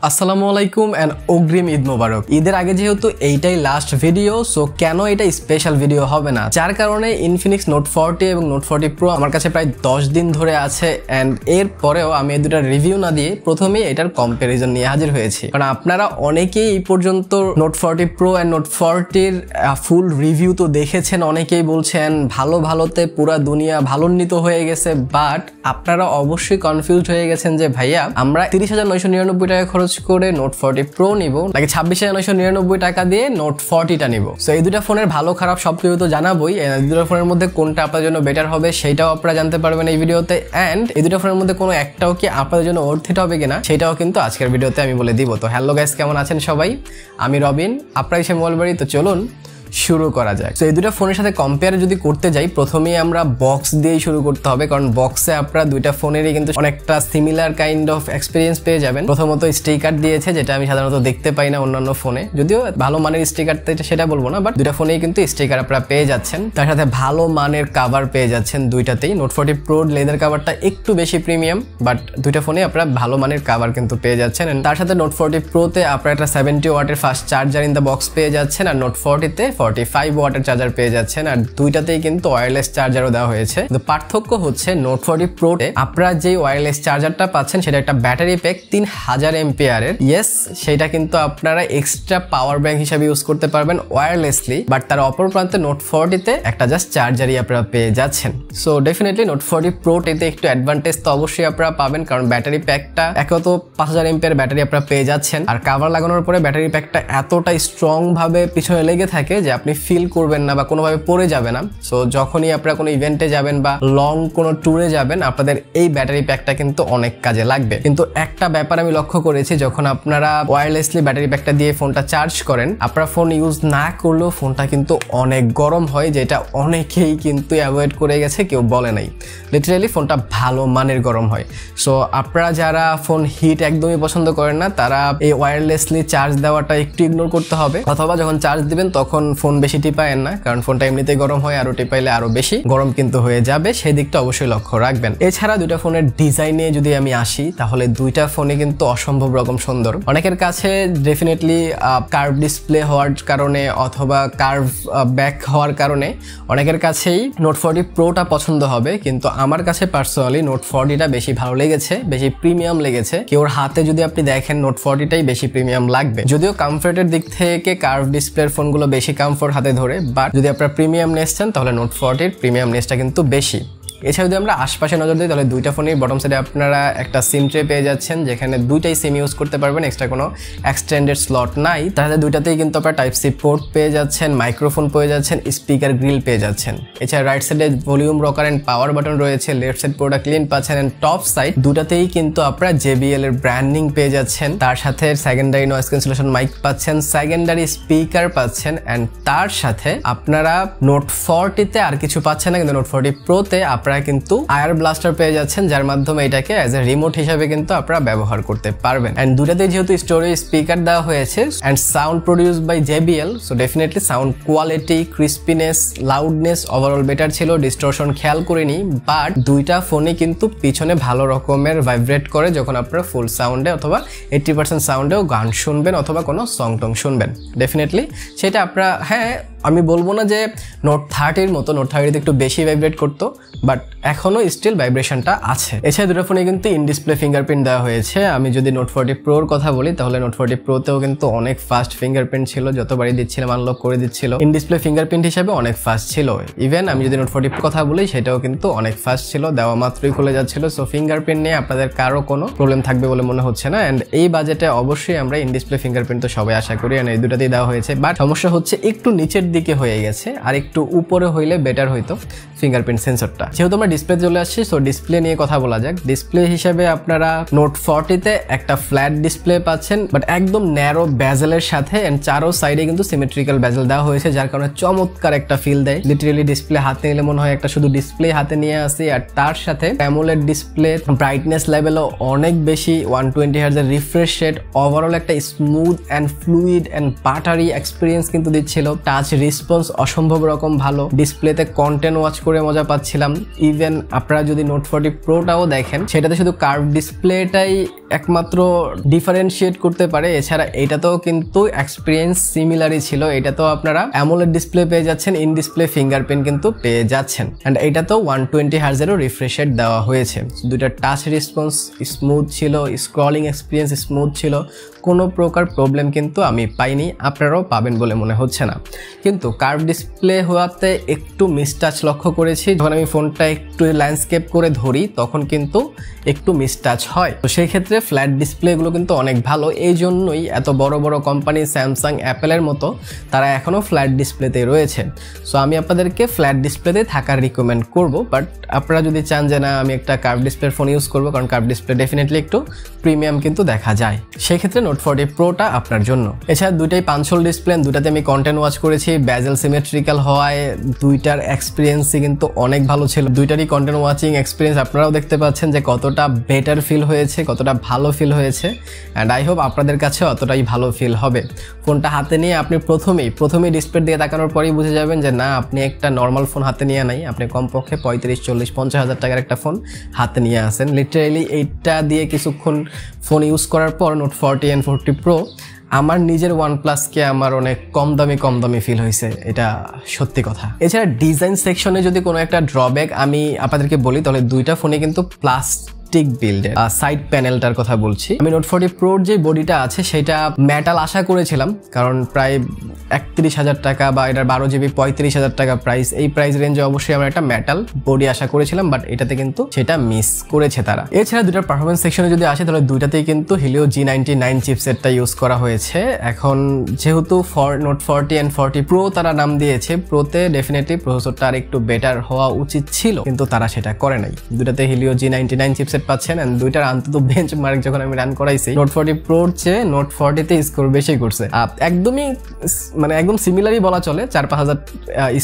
আসসালামু আলাইকুম এন্ড অগ্রিম ঈদ মোবারক। ঈদের আগে যেহেতু এইটাই লাস্ট ভিডিও, সো কেন এটা স্পেশাল ভিডিও হবে না, যার কারণে ইনফিনিক্স নোট 40 এবং নোট 40 প্রো আমার কাছে প্রায় 10 দিন ধরে আছে এন্ড এর পরেও আমি এই দুটার রিভিউ না দিয়ে প্রথমেই এটার কম্পারিজন নিয়ে হাজির হয়েছি। কারণ আপনারা অনেকেই এই পর্যন্ত Note 40 Pro and Note 40 full review তো দেখেছেন, অনেকেই বলছেন ভালো ভালোতে পুরা দুনিয়া ভালোন্বিত হয়ে গেছে, বাট আপনারা অবশ্যই কনফিউজড হয়ে গেছেন যে ভাইয়া আমরা 30,999 টাকা খরচ করে নোট 40 প্রো নিব নাকি 26,999 টাকা দিয়ে নোট 40টা নিব। সো এই দুটা ফোনের ভালো খারাপ সবকিছু তো জানাবোই, এই দুটো ফোনের মধ্যে কোনটা আপনাদের জন্য বেটার হবে সেটাও আপনারা জানতে পারবেন এই ভিডিওতে, এন্ড এই দুটো ফোনের মধ্যে কোনো একটাও কি আপনাদের জন্য ওর্থ ইট হবে কিনা সেটাও কিন্তু আজকের ভিডিওতে আমি বলে দিব। তো হ্যালো গাইস, কেমন আছেন সবাই? আমি রবিন, আপনারা এসে মোবাইলবাড়ি। তো চলুন শুরু করা যায়। তো এই দুটো ফোনের সাথে কম্পেয়ার যদি করতে যাই, প্রথমেই আমরা বক্স দিয়েই শুরু করতে হবে, কারণ বক্সে আপনারা দুইটা ফোনেরই কিন্তু অনেকটা সিমিলার কাইন্ড অফ এক্সপিরিয়েন্স পেয়ে যাবেন। প্রথমত স্টিকার দিয়েছে, যেটা আমি সাধারণত দেখতে পাই না অন্যান্য ফোনে, যদিও ভালো মানের স্টিকার সেটা বলবো না, বাট দুইটা ফোনেই কিন্তু স্টিকার আপনারা পেয়ে যাচ্ছেন। তার সাথে ভালো মানের কাভার পেয়ে যাচ্ছেন দুইটাতেই। নোট 40 প্রো লেদার কাভারটা একটু বেশি প্রিমিয়াম, বাট দুইটা ফোনে আপনারা ভালো মানের কাভার কিন্তু পেয়ে যাচ্ছেন। তার সাথে নোট 40 প্রোতে আপনারা একটা 70 ওয়াটের fast charger in the box পেয়ে যাচ্ছেন, আর নোট 40তে 45 ওয়াটের চার্জার পেয়ে যাচ্ছেন, আর দুইটাতেই কিন্তু ওয়্যারলেস চার্জারও দেওয়া হয়েছে। তো পার্থক্য হচ্ছে নোট 40 প্রোতে আপনারা যে ওয়্যারলেস চার্জারটা পাচ্ছেন সেটা একটা ব্যাটারি প্যাক 3000 এমপিআরের। ইয়েস, সেটা কিন্তু আপনারা এক্সট্রা পাওয়ার ব্যাংক হিসেবে ইউজ করতে পারবেন ওয়্যারলেসলি, বাট তার অপর প্রান্তে নোট 40তে একটা জাস্ট চার্জারই আপনারা পেয়ে যাচ্ছেন। সো ডেফিনেটলি নোট 40 প্রোতে একটু অ্যাডভান্টেজ তো অবশ্যই আপনারা পাবেন, কারণ ব্যাটারি প্যাকটা একত 5000 এমপিআর ব্যাটারি আপনারা পেয়ে যাচ্ছেন, আর কাভার লাগানোর পরে ব্যাটারি প্যাকটা এতটা স্ট্রং ভাবে পিছনে লেগে থাকে যে আপনি ফিল করবেন না বা কোনোভাবে পড়ে যাবে না। সো যখনই আপনারা কোনো ইভেন্টে যাবেন বা লং কোনো ট্যুরে যাবেন, আপনাদের এই ব্যাটারি প্যাকটা কিন্তু অনেক কাজে লাগবে। কিন্তু একটা ব্যাপার আমি লক্ষ্য করেছি, যখন আপনারা ওয়্যারলেসলি ব্যাটারি প্যাকটা দিয়ে ফোনটা চার্জ করেন, আপনারা ফোন ইউজ না করলেও ফোনটা কিন্তু অনেক গরম হয়, যেটা অনেকেই কিন্তু অ্যাভয়েড করে গেছে, কেউ বলে নাই। লিটারালি ফোনটা ভালো মানের গরম হয়। সো আপনারা যারা ফোন হিট একদমই পছন্দ করেন না, তারা এই ওয়্যারলেসলি চার্জ দেওয়াটা একটু ইগনোর করতে হবে, অথবা যখন চার্জ দিবেন তখন ফোন বেশি টিপায়েন না, কারণ ফোনটা এমনিতেই গরম হয়, আরো টিপাইলে আরো বেশি গরম কিন্তু হয়ে যাবে, সেই দিকটা অবশ্যই লক্ষ্য রাখবেন। এছাড়া দুইটা ফোনের ডিজাইনে যদি আমি আসি, তাহলে দুইটা ফোনে কিন্তু অসম্ভব রকম সুন্দর। অনেকের কাছে ডেফিনেটলি কার্ভ ডিসপ্লে হওয়ার কারণে অথবা কার্ভ ব্যাক হওয়ার কারণে অনেকের কাছেই নোট 40 প্রোটা পছন্দ হবে, কিন্তু আমার কাছে পার্সোনালি নোট 40টা বেশি ভালো লেগেছে, বেশি প্রিমিয়াম লেগেছে। কেউর হাতে যদি আপনি দেখেন নোট 40টাই বেশি প্রিমিয়াম লাগবে, যদিও কমফোর্টের দিক থেকে কার্ভ ডিসপ্লের ফোনগুলো বেশি কমফোর্ট হাতে ধরে, বাট যদি আপনারা প্রিমিয়াম নেস চান তাহলে নোট 40 প্রিমিয়াম নেসটা কিন্তু বেশি। এছাড়া যদি আমরা আশপাশে নজর দিই, তাহলে দুইটা ফোনের বটম সাইডে আপনারা একটা সিম ট্রে পেয়ে যাচ্ছেন, যেখানে দুইটাই সিম ইউজ করতে পারবেন, এক্সট্রা কোনো এক্সটেন্ডেড স্লট নাই। তাহলে দুইটাতেই কিন্তু আপনারা টাইপ সি পোর্ট পেয়ে যাচ্ছেন, মাইক্রোফোন পেয়ে যাচ্ছেন, স্পিকার গ্রিল পেয়ে যাচ্ছেন। এছাড়া রাইট সাইডে volume rocker and power button রয়েছে, লেফট সাইড পুরোটা ক্লিন পাচ্ছেন, এন্ড টপ সাইড দুটাতেই কিন্তু আপনারা JBL এর ব্র্যান্ডিং পেয়ে যাচ্ছেন। তার সাথে সেকেন্ডারি নয়েজ ক্যান্সেলেশন মাইক পাচ্ছেন, সেকেন্ডারি স্পিকার পাচ্ছেন, এন্ড তার সাথে আপনারা নোট 40তে আর কিছু পাচ্ছেন না, কিন্তু নোট 40 প্রোতে আপনারা কিন্তু আয়ার ব্লাস্টার পেয়ে যাচ্ছেন, যার মাধ্যমে এটাকে অ্যাজ এ রিমোট হিসেবে কিন্তু আপনারা ব্যবহার করতে পারবেন। এন্ড দুটাতে যেহেতু স্টোরেজ স্পিকার দেওয়া হয়েছে and sound produce by JBL, so definitely sound quality, crispiness, loudness overall better ছিল, ডিস্টরশন খেয়াল করিনি, বাট দুইটা ফোনে কিন্তু পিছনে ভালো রকমের ভাইব্রেট করে যখন আপনারা ফুল সাউন্ডে অথবা 80% সাউন্ডেও গান শুনবেন অথবা কোনো সং টং শুনবেন। ডেফিনেটলি সেটা আপনারা, হ্যাঁ আমি বলবো না যে নোট 30 মতো, নোট 30তে একটু বেশি ভাইব্রেট করতো, বাট এখনো স্টিল ভাইব্রেশনটা আছে। এছাড়া দুটো ফোনে কিন্তু ইন ডিসপ্লে ফিঙ্গারপ্রিন্ট দেওয়া হয়েছে। আমি যদি নোট 40 প্রোর কথা বলি, তাহলে নোট 40 প্রোতেও কিন্তু অনেক ফাস্ট ফিঙ্গারপ্রিন্ট ছিল, যতবারই দিচ্ছিলাম আনলক করে দিচ্ছিল, ইন ডিসপ্লে ফিঙ্গারপ্রিন্ট হিসেবে অনেক ফাস্ট ছিল। ইভেন আমি যদি নোট 40 কথা বলি, সেটাও কিন্তু অনেক ফাস্ট ছিল, দেওয়া মাত্রই খুলে যাচ্ছিল। সো ফিঙ্গারপ্রিন্ট নিয়ে আপনাদের কারো কোনো প্রবলেম থাকবে বলে মনে হচ্ছে না, এন্ড এই বাজেটে অবশ্যই আমরা ইন ডিসপ্লে ফিঙ্গারপ্রিন্ট তো সবাই আশা করি, এন্ড এই দুটাতেই দেওয়া হয়েছে। বাট সমস্যা হচ্ছে একটু নিচের দিকে হয়ে গেছে, আর একটু উপরে হইলে বেটার হইতো ফিঙ্গারপ্রিন্ট সেন্সরটা। যেহেতু আমরা ডিসপ্লে চলে আসছি, সো ডিসপ্লে নিয়ে কথা বলা যাক। ডিসপ্লে হিসেবে আপনারা নোট 40তে একটা ফ্ল্যাট ডিসপ্লে পাচ্ছেন, বাট একদম ন্যারো ব্যাজেলের সাথে, এন্ড চারো সাইডে কিন্তু সিমেট্রিক্যাল ব্যাজেল দেওয়া হয়েছে, যার কারণে চমৎকার একটা ফিল দেয়। লিটারেলি ডিসপ্লে হাতে নিলে মনে হয় একটা শুধু ডিসপ্লে হাতে নিয়ে আসি, আর তার সাথে অ্যামোলেড ডিসপ্লে, ব্রাইটনেস লেভেলও অনেক বেশি, 120 Hz এর রিফ্রেশ রেট, ওভারঅল একটা smooth and fluid and buttery experience কিন্তু দিচ্ছিল। টাচ রেসপন্স অসম্ভব রকম ভালো, ডিসপ্লেতে কন্টেন্ট ওয়াচ করে মজা পাচ্ছিলাম। ইভেন আপনারা যদি নোট 40 প্রোটাও দেখেন, সেটাতে শুধু কার্ভ ডিসপ্লেটাই একমাত্র ডিফারেন্সিয়েট করতে পারে, এছাড়া এটাতেও কিন্তু এক্সপিরিয়েন্স সিমিলারই ছিল। এটা তো আপনারা অ্যামোলেড ডিসপ্লে পেয়ে যাচ্ছেন, ইন ডিসপ্লে ফিঙ্গারপ্রিন্ট কিন্তু পেয়ে যাচ্ছেন, অ্যান্ড এটা তো 120 হার্জেরও রিফ্রেশ রেট দেওয়া হয়েছে। দুইটা টাচ রেসপন্স স্মুথ ছিল, স্ক্রলিং এক্সপিরিয়েন্স স্মুথ ছিল, কোনো প্রকার প্রবলেম কিন্তু আমি পাইনি, আপনারাও পাবেন বলে মনে হচ্ছে না। কিন্তু কার্ভ ডিসপ্লে হওয়াতে একটু মিসটাচ লক্ষ্য করেছি, যখন আমি ফোনটা একটু ল্যান্ডস্কেপ করে ধরি তখন কিন্তু একটু মিসটাচ হয়। তো সেই ক্ষেত্রে ফ্ল্যাট ডিসপ্লেগুলো কিন্তু অনেক ভালো, এই জন্যই এত বড় বড় কোম্পানি স্যামসাং, অ্যাপেলের মতো তারা এখনও ফ্ল্যাট ডিসপ্লেতে রয়েছে। সো আমি আপনাদেরকে ফ্ল্যাট ডিসপ্লেতে থাকার রিকমেন্ড করব, বাট আপনারা যদি চান যে না আমি একটা কার্ভ ডিসপ্লের ফোন ইউজ করবো, কারণ কার্ভ ডিসপ্লে ডেফিনেটলি একটু প্রিমিয়াম কিন্তু দেখা যায়, সেই ক্ষেত্রে নোট 40 প্রোটা আপনার জন্য। এছাড়া দুইটাই 5 হোল ডিসপ্লে, দুটাতে আমি কন্টেন্ট ওয়াচ করেছি, বেজেল সিমেট্রিক্যাল হওয়ায় দুইটার এক্সপিরিয়েন্সই কিন্তু অনেক ভালো ছিল। দুইটারই কন্টেন্ট ওয়াচিং এক্সপিরিয়েন্স আপনারাও দেখতে পাচ্ছেন যে কতটা বেটার ফিল হয়েছে, কতটা ভালো ফিল হয়েছে, অ্যান্ড আই হোপ আপনাদের কাছে অতটাই ভালো ফিল হবে। ফোনটা হাতে নিয়ে আপনি প্রথমেই ডিসপ্লের দিকে তাকানোর পরেই বুঝে যাবেন যে না আপনি একটা নর্মাল ফোন হাতে নিয়ে নাই, আপনি কমপক্ষে 35, 40, 50 হাজার টাকার একটা ফোন হাতে নিয়ে আসেন। লিটারেলি এইটা দিয়ে কিছুক্ষণ ফোন ইউজ করার পর নোট 40 and 40 প্রো আমার নিজের OnePlus-কে আমার অনেক কম দামি ফিল হয়েছে, এটা সত্যি কথা। এছাড়া ডিজাইন সেকশনে যদি কোনো একটা ড্রব্যাক আমি আপনাদেরকে বলি, তাহলে দুইটা ফোনে কিন্তু প্লাস্টিক বিল্ডের সাইড প্যানেলটার কথা বলছি। আমি নোট 40 প্রোর যে বডিটা আছে সেটা মেটাল আশা করেছিলাম, কারণ প্রায় 31,000 টাকা বা এটার 12 GB 35,000 টাকা প্রাইস, এই প্রাইস রেঞ্জে অবশ্যই আমরা একটা মেটাল বডি আশা করেছিলাম, বাট এটাতে কিন্তু সেটা মিস করেছে তারা। এছাড়া দুটার পারফরমেন্স সেকশনে যদি আসে তাহলে দুইটাতেই কিন্তু Helio G99 চিপসেটটা ইউজ করা হয়েছে। এখন যেহেতু নোট 40 and 40 প্রো তারা নাম দিয়েছে, প্রোতে ডেফিনেটলি প্রসেসরটা আর একটু বেটার হওয়া উচিত ছিল, কিন্তু তারা সেটা করে নাই। দুটাতে Helio G99 চিপসেট পাচ্ছেন, এন্ড দুইটার আন্তত বেঞ্চমার্ক যখন আমি রান করাইছি নোট 40 প্রোর চেয়ে নোট 40 স্কোর বেশি করছে। একদমই মানে একদম সিমিলারই বলা চলে, 4-5 হাজার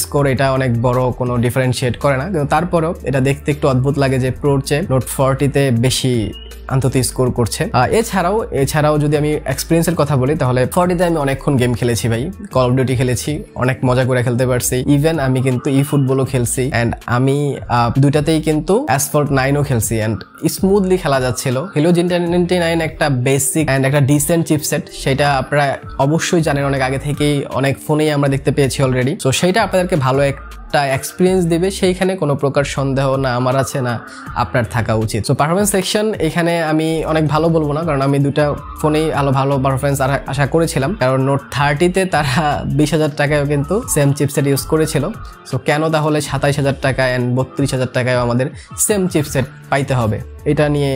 স্কোর, এটা অনেক বড় কোনো ডিফারেন্সিয়েট করে না, কিন্তু তারপরেও এটা দেখতে একটু অদ্ভুত লাগে যে প্রোর চেয়ে নোট 40 বেশি অন্তত স্কোর করছে। এছাড়াও যদি আমি এক্সপিরিয়েন্সের কথা বলি তাহলে 40 আমি অনেকক্ষণ গেম খেলেছি ভাই, কল অফ ডিউটি খেলেছি, অনেক মজা করে খেলতে পারছি, ইভেন আমি কিন্তু ফুটবলও খেলছি, অ্যান্ড আমি দুইটাতেই কিন্তু অ্যাসফল্ট 9ও খেলছি, অ্যান্ড স্মুথলি খেলা যাচ্ছিল। Helio G99 একটা বেসিক অ্যান্ড একটা ডিসেন্ট চিপসেট, সেটা আপনারা অবশ্যই জানেন, অনেক আগে থেকেই অনেক ফোনেই আমরা দেখতে পেয়েছি অলরেডি। সো সেইটা আপনাদেরকে ভালো একটা এক্সপিরিয়েন্স দেবে, সেইখানে কোনো প্রকার সন্দেহ না আমার আছে না আপনার থাকা উচিত। সো পারফরমেন্স সেকশন এখানে আমি অনেক ভালো বলবো না, কারণ আমি দুটা ফোনেই ভালো পারফরমেন্স আশা করেছিলাম, কারণ নোট 30 তারা 20,000 টাকায়ও কিন্তু সেম চিপসেট ইউজ করেছিল। সো কেন তাহলে 27,000 টাকা অ্যান্ড 32,000 টাকায়ও আমাদের সেম চিপসেট পাইতে হবে, এটা নিয়ে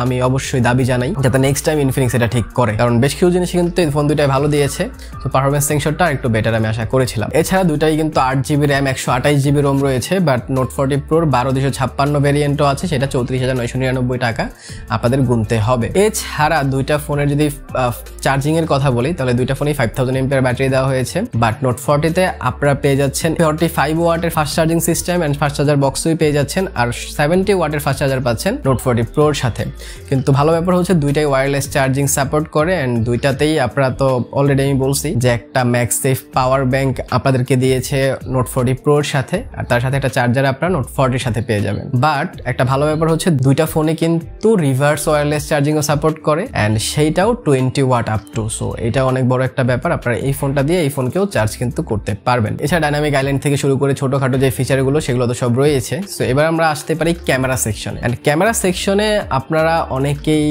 আমি অবশ্যই দাবি জানাই যাতে নেক্সট টাইম ইনফিনিক্স এটা ঠিক করে, কারণ বেশ কিছু জিনিস কিন্তু এই ফোন দুইটাই ভালো দিয়েছে। তো পারফরমেন্স সেকশনটা একটু বেটার আমি আশা করেছিলাম। এছাড়া দুইটাই কিন্তু 8 GB র্যাম 128 GB রোম রয়েছে, বাট নোট 40 প্রোর 12,256 ভ্যারিয়েন্টও আছে, সেটা 34,999 টাকা আপনাদের গুনতে হবে। এছাড়া দুইটা ফোনের যদি চার্জিং এর কথা বলি তাহলে দুইটা ফোনেই 5000 mAh ব্যাটারি দেওয়া হয়েছে, বাট নোট 40 আপনারা পেয়ে যাচ্ছেন 45 ওয়াটের fast charging system and fast charger বক্সই পেয়ে যাচ্ছেন, আর 70 ওয়াটের ফাস্ট চার্জার পাচ্ছেন নোট 40 প্রোর সাথে। কিন্তু ভালো ব্যাপার হচ্ছে দুইটাই ওয়্যারলেস চার্জিং সাপোর্ট করে, অ্যান্ড দুইটাতেই আপনারা তো অলরেডি আমি বলছি যে একটা ম্যাগসেফ পাওয়ার ব্যাংক আপনাদেরকে দিয়েছে নোট 40 প্রোর সাথে, আর তার সাথে একটা চার্জার আপনারা নোট 40 সাথে পেয়ে যাবেন। বাট একটা ভালো ব্যাপার হচ্ছে দুইটা ফোনে কিন্তু রিভার্স ওয়্যারলেস চার্জিংও সাপোর্ট করে, অ্যান্ড সেইটাও 20 ওয়াট আপ টু। সো এটা অনেক বড় একটা ব্যাপার, আপনারা এই ফোনটা দিয়ে এই ফোনকেও চার্জ কিন্তু করতে পারবেন। এছাড়া ডাইনামিক আইল্যান্ড থেকে শুরু করে ছোটখাটো যে ফিচারগুলো সেগুলো তো সব রয়েছে। সো এবার আমরা আসতে পারি ক্যামেরা সেকশনে, অ্যান্ড ক্যামেরা সেকশনে আপনারা অনেকেই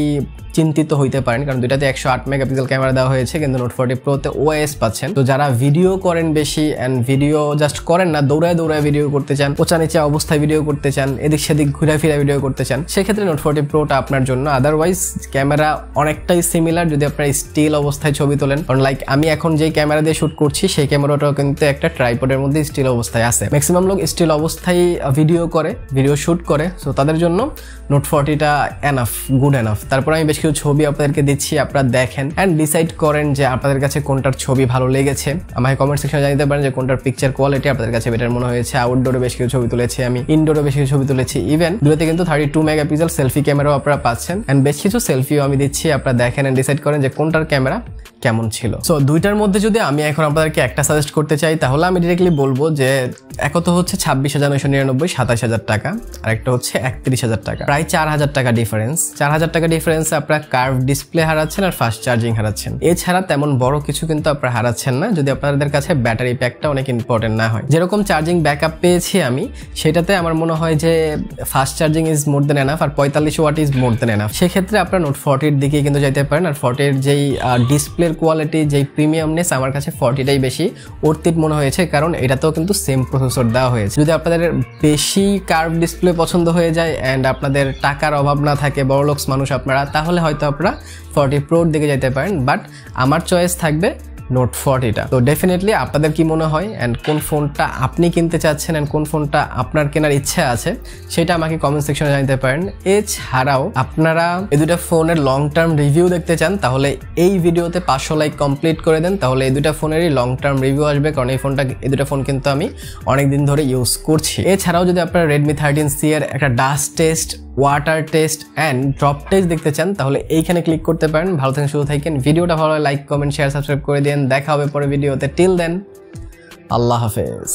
চিন্তিত হইতে পারেন, কারণ দুইটাতে 108 মেগাপিক্সেল ক্যামেরা দেওয়া হয়েছে, কিন্তু নোট 40 প্রোতে OIS পাচ্ছেন। তো যারা ভিডিও করেন বেশি, অ্যান্ড ভিডিও জাস্ট করেন না, দৌড়ায় ভিডিও করতে চান, ওচা নিচে অবস্থায় ভিডিও করতে চান, এদিক সেদিক ঘুরে ফিরে ভিডিও করতে চান, সেক্ষেত্রে নোট 40 প্রোটা আপনার জন্য। আদারওয়াইজ ক্যামেরা অনেকটাই সিমিলার যদি আপনার স্টিল অবস্থায় ছবি তোলেন, কারণ লাইক আমি এখন যেই ক্যামেরা দিয়ে শুট করছি সেই ক্যামেরাটাও কিন্তু একটা ট্রাইপডের মধ্যে স্টিল অবস্থায় আছে। ম্যাক্সিমাম লোক স্টিল অবস্থায় ভিডিও শুট করে, সো তাদের জন্য নোট 40টা গুড এনাফ। তারপর আমি বেশ কিছু ছবি আপনাদেরকে দিচ্ছি, আপনারা দেখেন অ্যান্ড ডিসাইড করেন যে আপনাদের কাছে কোনটার ছবি ভালো লেগেছে। আমাকে কমেন্ট সেকশনে জানাতে পারেন যে কোনটার পিকচার কোয়ালিটি আপনাদের কাছে বেটার মনে হয়েছে। আউটডোরে বেশ কিছু ছবি তুলেছি আমি, ইনডোরে বেশ কিছু ছবি তুলেছি, ইভেন দুটোতে কিন্তু 32 মেগাপিক্সেল সেলফি ক্যামেরাও আপনারা পাচ্ছেন, অ্যান্ড বেশ কিছু সেলফিও আমি দিচ্ছি। আপনারা দেখেন অ্যান্ড ডিসাইড করেন যে কোনটার ক্যামেরা কেমন ছিল। সো দুইটার মধ্যে যদি আমি এখন আপনাদেরকে একটা সাজেস্ট করতে চাই তাহলে আমি ডিরেক্টলি বলবো যে এক তো হচ্ছে 26,999 27,000 টাকা, আর একটা হচ্ছে 31,000 টাকা, প্রায় 4,000 টাকা ডিফারেন্স। 4,000 টাকা ডিফারেন্সে আপনারা কার্ভ ডিসপ্লে হারাচ্ছেন আর ফাস্ট চার্জিং হারাচ্ছেন। এছাড়া তেমন বড় কিছু কিন্তু আপনারা হারাচ্ছেন না যদি আপনাদের কাছে ব্যাটারি প্যাকটা অনেক ইম্পর্টেন্ট না হয়। যেরকম চার্জিং ব্যাকআপ পেয়েছি আমি, সেটাতে আমার মনে হয় যে fast charging is more than enough আর 45 watt is more than enough. সেক্ষেত্রে আপনারা নোট 40 দিকে কিন্তু যাইতে পারেন। আর 40 যেই ডিসপ্লের কোয়ালিটি, যেই প্রিমিয়ামনেস, আমার কাছে 40টাই বেশি অর্থিত মনে হয়েছে, কারণ এটাতেও কিন্তু সেম প্রসেসর দেওয়া হয়েছে। যদি আপনাদের বেশি কার্ভ ডিসপ্লে পছন্দ হয়ে যায় অ্যান্ড আপনাদের টাকার অভাব না থাকে, বড়লোকস মানুষ আপনারা, তাহলে হয়তো আপনারা 40 প্রোর দিকে যেতে পারেন। বাট আমার চয়েস থাকবে নোট 40টা। তো ডেফিনেটলি আপনাদের কি মনে হয় অ্যান্ড কোন ফোনটা আপনি কিনতে চাচ্ছেন অ্যান্ড কোন ফোনটা আপনার কেনার ইচ্ছা আছে সেটা আমাকে কমেন্ট সেকশনে জানাতে পারেন। এছাড়াও আপনারা এই দুটা ফোনের লং টার্ম রিভিউ দেখতে চান তাহলে এই ভিডিওতে 500 লাইক কমপ্লিট করে দেন, তাহলে এই দুটা ফোনেরই লং টার্ম রিভিউ আসবে, কারণ এই দুটা ফোন কিন্তু আমি অনেকদিন ধরে ইউজ করছি। এছাড়াও যদি আপনারা Redmi 13C এর একটা dust test, water test and drop test দেখতে চান তাহলে এইখানে ক্লিক করতে পারেন। ভালো থাকেন, সুস্থ থাকেন। ভিডিওটা ভালো লাগে লাইক, কমেন্ট, শেয়ার, সাবস্ক্রাইব করে দিন। দেখা হবে পরে ভিডিওতে। টিল দেন, আল্লাহ হাফেজ।